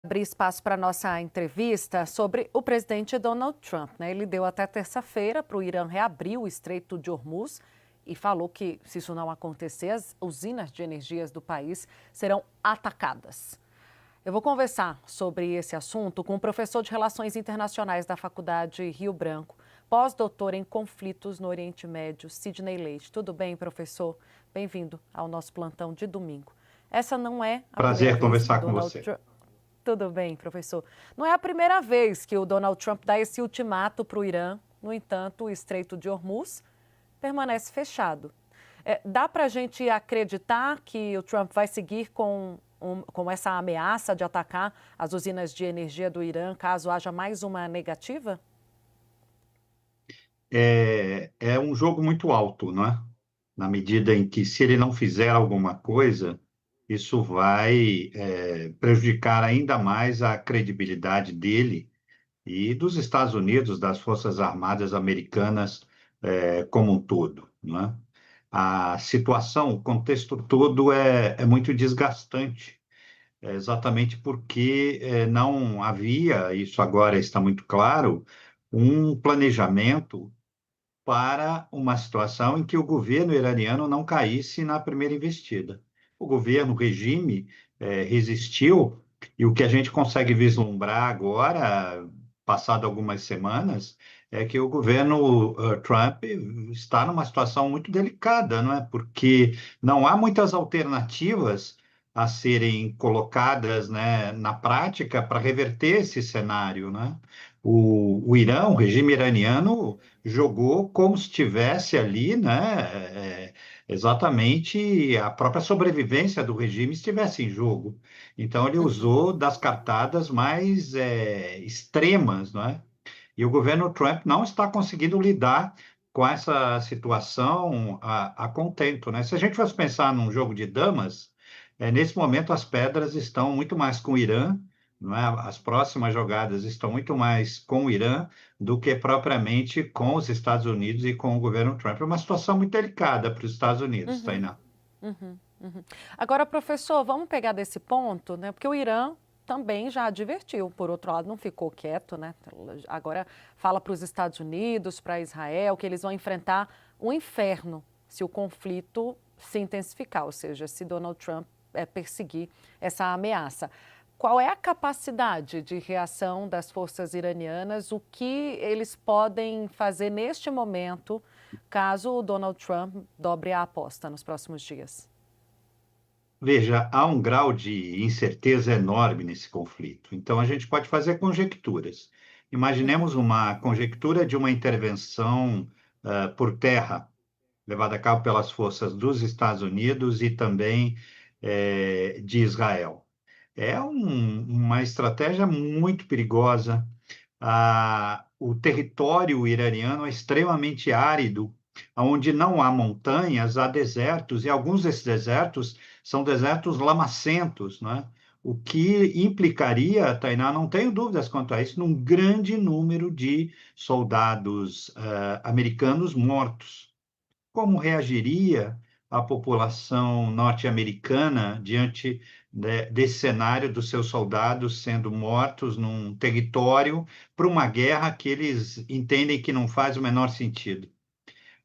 Abrir espaço para a nossa entrevista sobre o presidente Donald Trump, né? Ele deu até terça-feira para o Irã reabrir o Estreito de Hormuz e falou que, se isso não acontecer, as usinas de energias do país serão atacadas. Eu vou conversar sobre esse assunto com o professor de Relações Internacionais da Faculdade Rio Branco, pós-doutor em conflitos no Oriente Médio, Sidney Leite. Tudo bem, professor? Bem-vindo ao nosso plantão de domingo. Essa não é a primeira Prazer vez que o conversar com Donald você. Trump... Tudo bem, professor. Não é a primeira vez que o Donald Trump dá esse ultimato para o Irã. No entanto, o Estreito de Hormuz permanece fechado. Dá para a gente acreditar que o Trump vai seguir com essa ameaça de atacar as usinas de energia do Irã, caso haja mais uma negativa? É um jogo muito alto, não é? Na medida em que, se ele não fizer alguma coisa, isso vai prejudicar ainda mais a credibilidade dele e dos Estados Unidos, das Forças Armadas Americanas, como um todo, não é? A situação, o contexto todo é muito desgastante, exatamente porque não havia, isso agora está muito claro, um planejamento para uma situação em que o governo iraniano não caísse na primeira investida. O governo, o regime, resistiu, e o que a gente consegue vislumbrar agora, passado algumas semanas, é que o governo Trump está numa situação muito delicada, não é? Porque não há muitas alternativas a serem colocadas, né, na prática para reverter esse cenário, né? O Irã, o regime iraniano, jogou como se tivesse ali, né, exatamente a própria sobrevivência do regime estivesse em jogo. Então, ele Uhum. usou das cartadas mais extremas, não é? E o governo Trump não está conseguindo lidar com essa situação a contento, né? Se a gente fosse pensar num jogo de damas, nesse momento as pedras estão muito mais com o Irã, não é? As próximas jogadas estão muito mais com o Irã do que propriamente com os Estados Unidos e com o governo Trump. É uma situação muito delicada para os Estados Unidos, Uhum. Tainá. Uhum, uhum. Agora, professor, vamos pegar desse ponto, né? Porque o Irã também já advertiu, por outro lado, não ficou quieto, né? Agora fala para os Estados Unidos, para Israel, que eles vão enfrentar um inferno se o conflito se intensificar, ou seja, se Donald Trump perseguir essa ameaça. Qual é a capacidade de reação das forças iranianas? O que eles podem fazer neste momento, caso o Donald Trump dobre a aposta nos próximos dias? Veja, há um grau de incerteza enorme nesse conflito. Então, a gente pode fazer conjecturas. Uhum, Imaginemos uma conjectura de uma intervenção por terra, levada a cabo pelas forças dos Estados Unidos e também de Israel. Uma estratégia muito perigosa. O território iraniano é extremamente árido, onde não há montanhas, há desertos, e alguns desses desertos são desertos lamacentos, né? O que implicaria, Tainá, não tenho dúvidas quanto a isso, num grande número de soldados americanos mortos. Como reagiria a população norte-americana diante desse cenário dos seus soldados sendo mortos num território para uma guerra que eles entendem que não faz o menor sentido?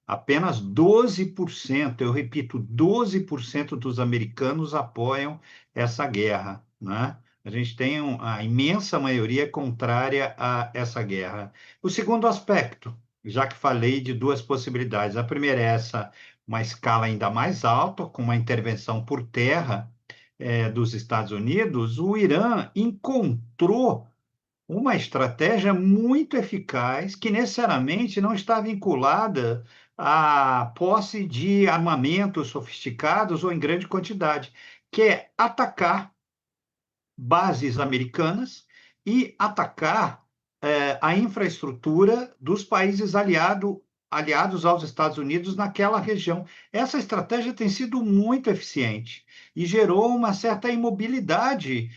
Apenas 12%, eu repito, 12% dos americanos apoiam essa guerra, né? A gente tem a imensa maioria contrária a essa guerra. O segundo aspecto, já que falei de duas possibilidades, a primeira é essa, uma escala ainda mais alta, com uma intervenção por terra, dos Estados Unidos. O Irã encontrou uma estratégia muito eficaz que necessariamente não está vinculada à posse de armamentos sofisticados ou em grande quantidade, que é atacar bases americanas e atacar a infraestrutura dos países aliados aos Estados Unidos naquela região. Essa estratégia tem sido muito eficiente e gerou uma certa imobilidade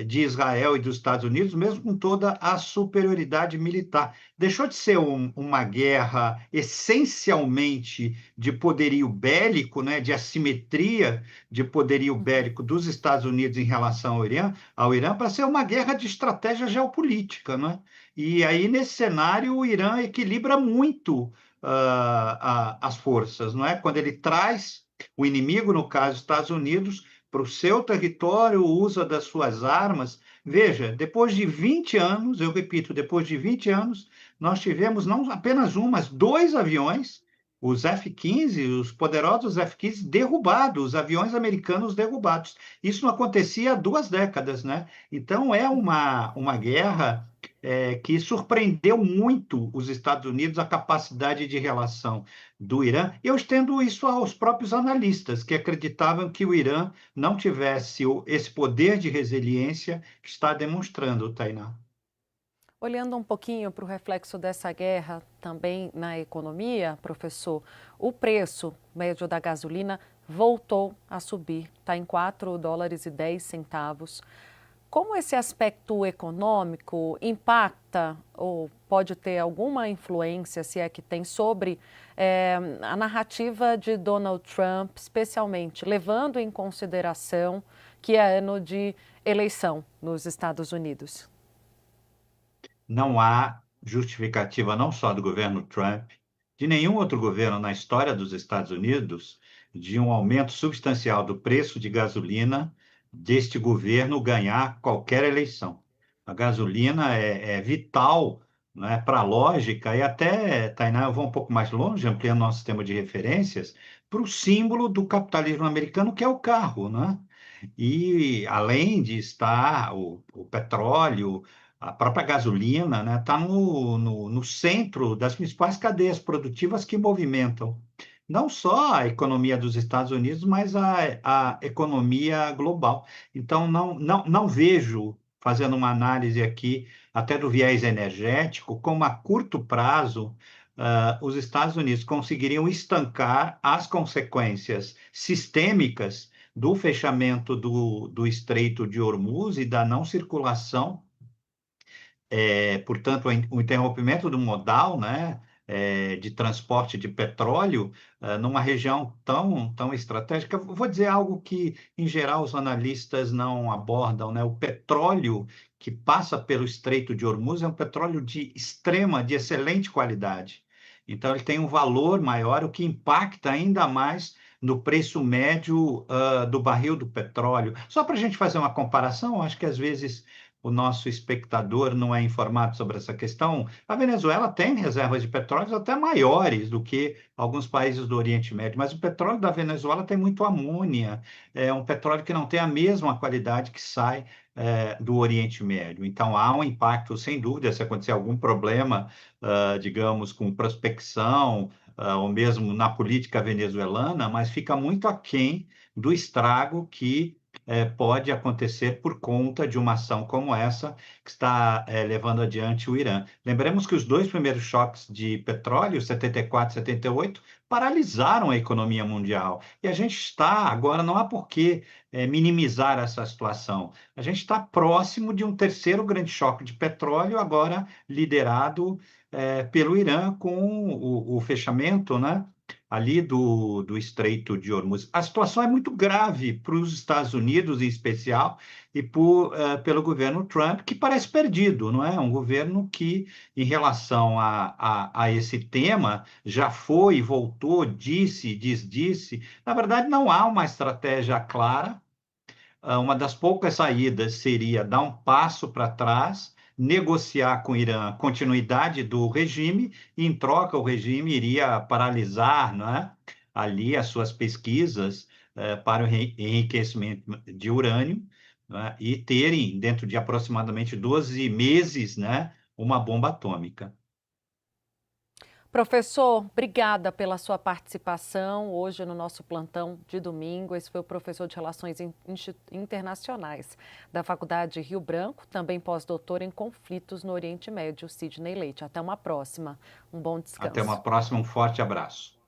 de Israel e dos Estados Unidos, mesmo com toda a superioridade militar. Deixou de ser uma guerra essencialmente de poderio bélico, né, de assimetria de poderio Uhum. bélico dos Estados Unidos em relação ao Irã para ser uma guerra de estratégia geopolítica, né? E aí, nesse cenário, o Irã equilibra muito as forças, não é? Quando ele traz o inimigo, no caso, Estados Unidos, para o seu território, usa das suas armas. Veja, depois de 20 anos, eu repito, depois de 20 anos, nós tivemos não apenas um, mas dois aviões, os F-15, os poderosos F-15 derrubados, os aviões americanos derrubados. Isso não acontecia há 2 décadas, né? Então, é Uhum. uma guerra que surpreendeu muito os Estados Unidos, a capacidade de relação do Irã. Eu estendo isso aos próprios analistas, que acreditavam que o Irã não tivesse esse poder de resiliência que está demonstrando, Tainá. Olhando um pouquinho para o reflexo dessa guerra também na economia, professor, o preço médio da gasolina voltou a subir, está em 4 dólares e 10 centavos. Como esse aspecto econômico impacta ou pode ter alguma influência, se é que tem, sobre a narrativa de Donald Trump, especialmente levando em consideração que é ano de eleição nos Estados Unidos? Não há justificativa não só do governo Trump, de nenhum outro governo na história dos Estados Unidos, de um aumento substancial do preço de gasolina deste governo ganhar qualquer eleição. A gasolina é vital, né, para a lógica e até, Tainá, eu vou um pouco mais longe, ampliando nosso sistema de referências, para o símbolo do capitalismo americano, que é o carro, né? E além de estar o petróleo, a própria gasolina, né, está no centro das principais cadeias produtivas que movimentam não só a economia dos Estados Unidos, mas a economia global. Então, não vejo, fazendo uma análise aqui, até do viés energético, como a curto prazo os Estados Unidos conseguiriam estancar as consequências sistêmicas do fechamento do Estreito de Hormuz e da não circulação, portanto, o interrompimento do modal, né, de transporte de petróleo, numa região tão estratégica. Vou dizer algo que, em geral, os analistas não abordam, né? O petróleo que passa pelo Estreito de Hormuz é um petróleo de excelente qualidade. Então, ele tem um valor maior, o que impacta ainda mais no preço médio, do barril do petróleo. Só para a gente fazer uma comparação, acho que às vezes o nosso espectador não é informado sobre essa questão, a Venezuela tem reservas de petróleo até maiores do que alguns países do Oriente Médio, mas o petróleo da Venezuela tem muito amônia, é um petróleo que não tem a mesma qualidade que sai do Oriente Médio. Então, há um impacto, sem dúvida, se acontecer algum problema, digamos, com prospecção, ou mesmo na política venezuelana, mas fica muito aquém do estrago que pode acontecer por conta de uma ação como essa que está levando adiante o Irã. Lembremos que os dois primeiros choques de petróleo, 74 e 78, paralisaram a economia mundial. E a gente está, agora, não há por que minimizar essa situação. A gente está próximo de um terceiro grande choque de petróleo, agora liderado pelo Irã, com o fechamento, né, ali do Estreito de Hormuz. A situação é muito grave para os Estados Unidos, em especial, e pelo governo Trump, que parece perdido, não é? Um governo que, em relação a esse tema, já foi e voltou, disse, desdisse. Na verdade, não há uma estratégia clara. Uma das poucas saídas seria dar um passo para trás, negociar com o Irã a continuidade do regime, e em troca o regime iria paralisar, não é, ali as suas pesquisas para o enriquecimento de urânio, não é, e terem, dentro de aproximadamente 12 meses, né, uma bomba atômica. Professor, obrigada pela sua participação hoje no nosso plantão de domingo. Esse foi o professor de Relações Internacionais da Faculdade Rio Branco, também pós-doutor em conflitos no Oriente Médio, Sidney Leite. Até uma próxima. Um bom Até uma descanso. próxima, um forte abraço.